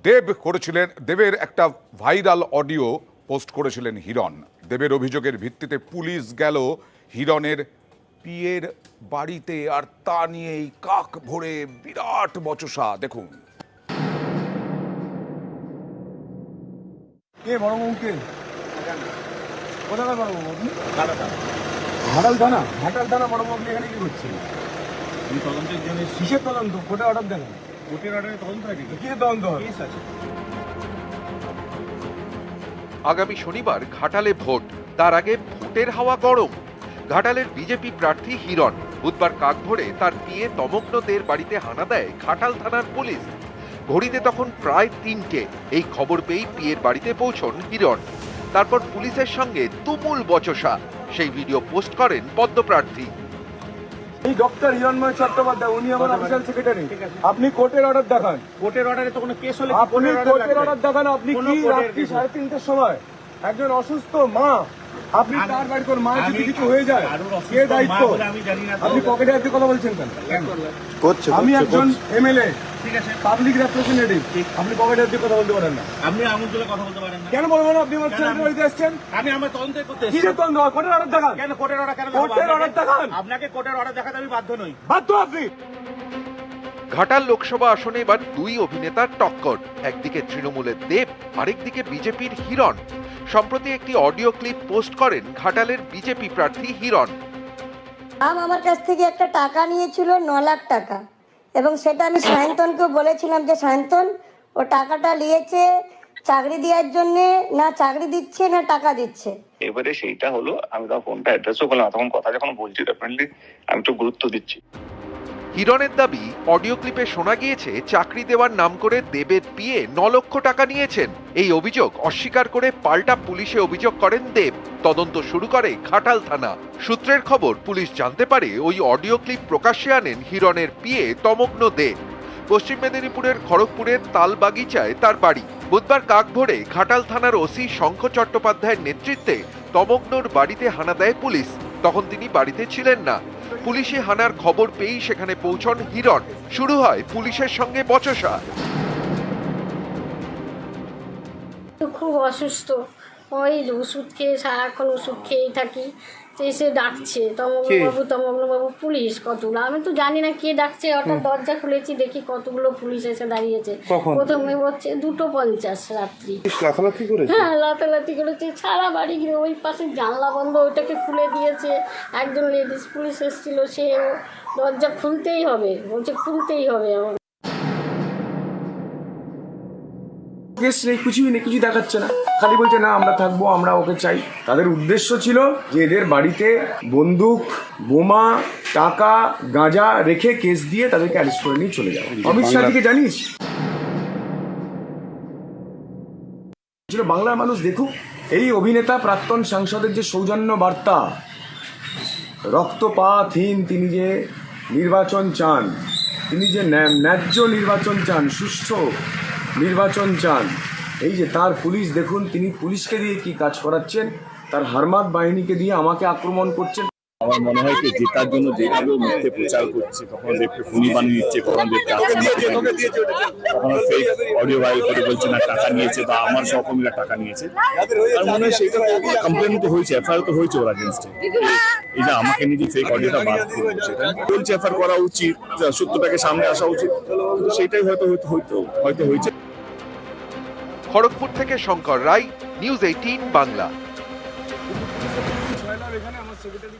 দেবের একটা viral audio post করেছিলেন হিরণ। দেবের অভিযোগের ভিত্তিতে পুলিশ গেল হিরণের পিয়ের বাড়িতে, আর তা নিয়েই কাক ভরে বিরাট বচসা। দেখুন। কে বড় মুখে কোথাকার বড় বাবু? আপনি ঘাটাল থানা? ঘাটাল থানা বড় বাবু এখানে কি করছেন? আমি তদন্তের জন্য। কিসের তদন্ত? কোর্টে অর্ডার দেখান। কোর্টের অর্ডারে তদন্ত হয়? কিসের তদন্ত হয়? কেস আছে। আগামী শনিবার ঘাটালে ভোট, তার আগে ভোটের হাওয়া গরম। ঘাটালের বিজেপি প্রার্থী হিরণ বুধবার কাক ভরে তার পিয়ে তমগ্নদের বাড়িতে হানা দেয় ঘাটাল থানার পুলিশ। ঘড়িতে তখন প্রায় 3টে। এই খবর পেয়েই পিয়ের বাড়িতে পৌঁছন হিরণ। তারপর পুলিশের সঙ্গে তুমুল বচসা। সেই ভিডিও পোস্ট করেন পদ্মপ্রার্থী। এই ডক্টর হিরণময় চট্টোপাধ্যায়, উনি আমার অফিসিয়াল সেক্রেটারি। আপনি কোর্টের অর্ডার দেখান। কোর্টের অর্ডারে তো কোনো কেস হলে আপনি কোর্টের অর্ডার দেখান। আপনি কি রাত্রি 3:30টার সময় একজন অসুস্থ মা, আপনি তার বাড়ি কোন মা যদি কিছু হয়ে যায় কে দায়িত্ব? আপনি পকেটে আপনি কথা বলছেন কেন? আমি একজন এমএলএ, ঠিক আছে, পাবলিক রিপ্রেজেন্টেটিভ। আপনি পকেটে আপনি কথা বলতে পারেন না। আপনি আঙুল তুলে কথা বলতে পারেন না। কেন বলবো না? আপনি আমার ছেলের বাড়িতে আসছেন। আমি আমার তদন্ত করতে এসেছি। কিসের তদন্ত? কোর্টের অর্ডার দেখান। কেন কোর্টের অর্ডার? কেন কোর্টের অর্ডার দেখান। আপনাকে কোর্টের অর্ডার দেখাতে আমি বাধ্য নই। বাধ্য আপনি। ঘাটাল লোকসভা আসনে এবার দুই অভিনেতার টক্কর। একদিকে তৃণমূলের দেব, আরেকদিকে বিজেপির হিরণ। সম্প্রতি একটি অডিও ক্লিপ পোস্ট করেন ঘাটালের বিজেপি প্রার্থী হিরণ। আমার কাছ থেকে একটা টাকা নিয়েছিল 9 লাখ টাকা, এবং সেটা আমি সায়ন্তনকে বলেছিলাম যে সায়ন্তন ও টাকাটা নিয়েছে চাকরি দেওয়ার জন্য, না চাকরি দিচ্ছে না টাকা দিচ্ছে। এবারে সেইটা হলো, আমি তখন ফোনটা অ্যাড্রেসও করলাম, তখন কথা যখন বলছি ডেফিনেটলি আমি একটু গুরুত্ব দিচ্ছি। হিরণের দাবি, অডিও ক্লিপে শোনা গিয়েছে চাকরি দেওয়ার নাম করে দেবের পিয়ে 9 লক্ষ টাকা নিয়েছেন। এই অভিযোগ অস্বীকার করে পাল্টা পুলিশে অভিযোগ করেন দেব। তদন্ত শুরু করে ঘাটাল থানা। সূত্রের খবর, পুলিশ জানতে পারে ওই অডিও ক্লিপ প্রকাশ্যে আনেন হিরণের পিয়ে তমগ্ন দেব। পশ্চিম মেদিনীপুরের খড়গপুরের তালবাগিচায় তার বাড়ি। বুধবার কাক ভোরে ঘাটাল থানার ওসি শঙ্খ চট্টোপাধ্যায়ের নেতৃত্বে তমগ্নর বাড়িতে হানা দেয় পুলিশ। তখন তিনি বাড়িতে ছিলেন না। পুলিশি হানার খবর পেয়েই সেখানে পৌঁছন হিরণ। শুরু হয় পুলিশের সঙ্গে বচসা। খুব অসুস্থ, ওই ওষুধ খেয়ে সারাক্ষণ ওষুধ খেয়েই থাকি। তো এসে ডাকছে তমগ্নবাবু তমগ্নবাবু। পুলিশ কতগুলো, আমি তো জানি না কে ডাকছে। হঠাৎ দরজা খুলেছি, দেখি কতগুলো পুলিশ এসে দাঁড়িয়েছে। প্রথমে হচ্ছে 2:50 রাত্রি। হ্যাঁ, লাতালাতি করেছে সারা বাড়ি ঘিরে। ওই পাশে জানলা বন্ধ, ওইটাকে খুলে দিয়েছে। একজন লেডিস পুলিশ এসেছিল, সে দরজা খুলতেই হবে বলছে, খুলতেই হবে। কেস নেই, কিছুই নেই, কিছু দেখাচ্ছে না, খালি বলছে না আমরা থাকবো, আমরা ওকে চাই। তাদের উদ্দেশ্য ছিল যে এদের বাড়িতে বন্দুক, বোমা, টাকা, গাঁজা রেখে কেস দিয়ে তাদেরকে অ্যারেস্ট করে নিয়ে চলে যাওয়া। অমিত শাহজিকে জানিস ছিল বাংলার মানুষ দেখুক এই অভিনেতা প্রাক্তন সাংসদের যে সৌজন্য বার্তা, রক্তপাতহীন তিনি যে নির্বাচন চান, তিনি যে ন্যায্য নির্বাচন চান, সুষ্ঠু নির্বাচন চান। এই যে তার পুলিশ দেখুন, তিনি পুলিশকে দিয়ে কি কাজ করাচ্ছেন, তার হারমাত বাহিনীকে দিয়ে আমাকে আক্রমণ করছেন। আমার মনে হয় কি জেতার জন্য যেভাবে মিথ্যে প্রচার করছে, কখনো দেবকে খুনি বানিয়ে দিচ্ছে, কখনো দেবকে কখনো ফেক অডিও ভাইরাল করে বলছে না টাকা নিয়েছে বা আমার সহকর্মীরা টাকা নিয়েছে। আর মনে হয় সেইটা কমপ্লেন তো হয়েছে, এফআইআর তো হয়েছে ওর এগেনস্টে। এই যে আমাকে নিজে ফেক অডিওটা বাদ করছে, বলছে এফআইআর করা উচিত, সত্যটাকে সামনে আসা উচিত, কিন্তু সেইটাই হয়তো হয়েছে। খড়গপুর থেকে শঙ্কর রায়, নিউজ 18 বাংলা। এখানে আমার সেক্রেটারি